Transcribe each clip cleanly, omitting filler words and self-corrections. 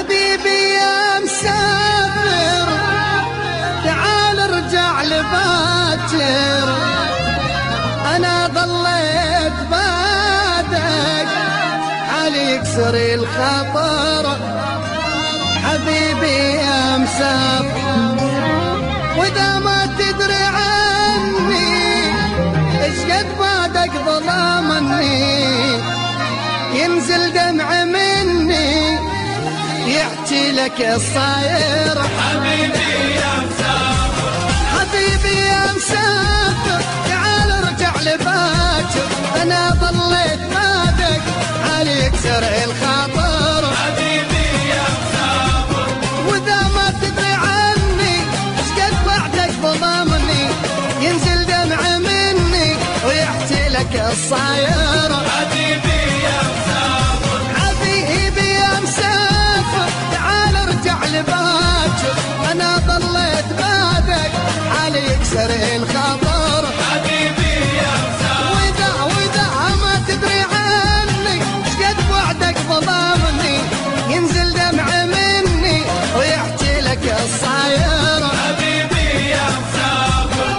حبيبي يا مسافر تعال ارجع لباكر، انا ضليت بعدك علي يكسر الخطر. حبيبي يا مسافر واذا ما تدري عني ايش قد بعدك ظلمني، ينزل دمع مني يحكي لك الصاير. حبيبي يا مسافر، حبيبي يا مسافر تعال ارجع لباكر، انا ضليت بعدك علي يكسر الخاطر. حبيبي يا مسافر واذا ما تدري عني ايش قد بعدك ظلمني، ينزل دمع مني ويحكي لك الصاير. حبيبي يا مسافر، حبيبي يا مسافر تعال ارجع لباكر، انا ضليت بعدك علي يكسر الخاطر. حبيبي يا مسافر واذا ما تدري عني ايش قد بعدك ظلمني، ينزل دمع مني ويحكي لك الصاير. حبيبي يا مسافر،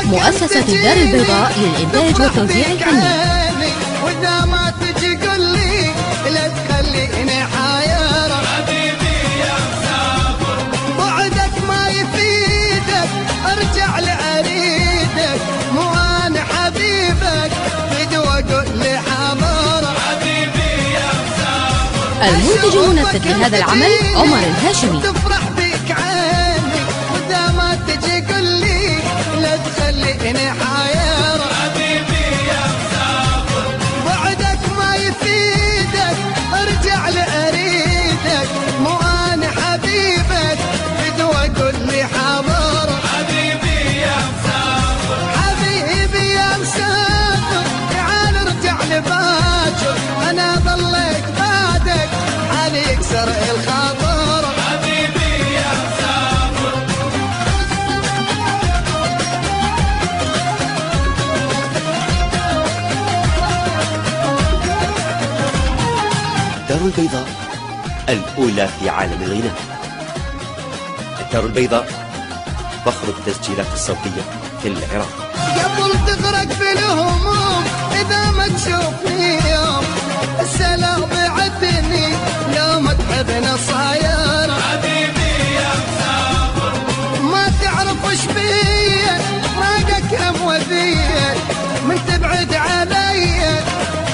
مؤسسة الدار البيضاء للإنتاج والتوزيع الفني. واذا ما تجي قل لي لا تخليني حاير. حبيبي يا مسافر، بعدك ما يفيدك ارجع لأريدك، مو انا حبيبك بدو اقول لي حاضر. حبيبي يا مسافر، المنتج المنفذ لهذا العمل عمر الهاشمي. تفرح بك عيني واذا ما تجي قل لي لا تخليني حاير. حبيبي يا مسافر، بعدك ما يفيدك ارجع لأريدك، مو انا حبيبك بدو اقول لي حاضر. حبيبي يا مسافر، حبيبي يا مسافر تعال ارجع لباكر، انا ضليت بعدك علي يكسر الخاطر. حبيبي يا مسافر، الدار البيضاء الأولى في عالم الغناء. الدار البيضاء فخر التسجيلات الصوتية في العراق. قبل تغرق في الهموم اذا ما تشوفني يوم، السلام بعدني لو ما تحبنا صاير. حبيبي يا مسافر، ما تعرف وش بيا راقك هم وذية، من تبعد علي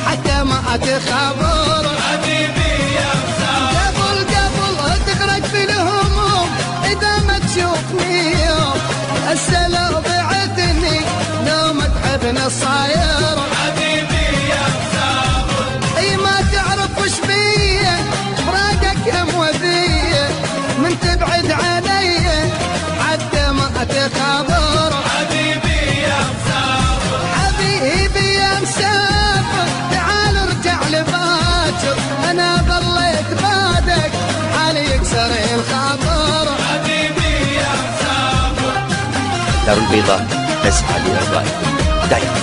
حتى ما اتخبر. حبيبي يا مسافر، قبل تغرق في الهموم اذا ما تشوفني يوم، السلام بعدني لو ما تحبنا صاير. حبيبي يا مسافر، اي ما تعرف وش بيا فراقك هم وذية، من تبعد علي حتى ما اتخبر. حبيبي يا مسافر، حبيبي يا مسافر تعال ارجع لباكر، انا ضليت بعدك حالي يكسر الخاطر. حبيبي يا مسافر، الدار البيضاء تسعى لإرضائكم دائما.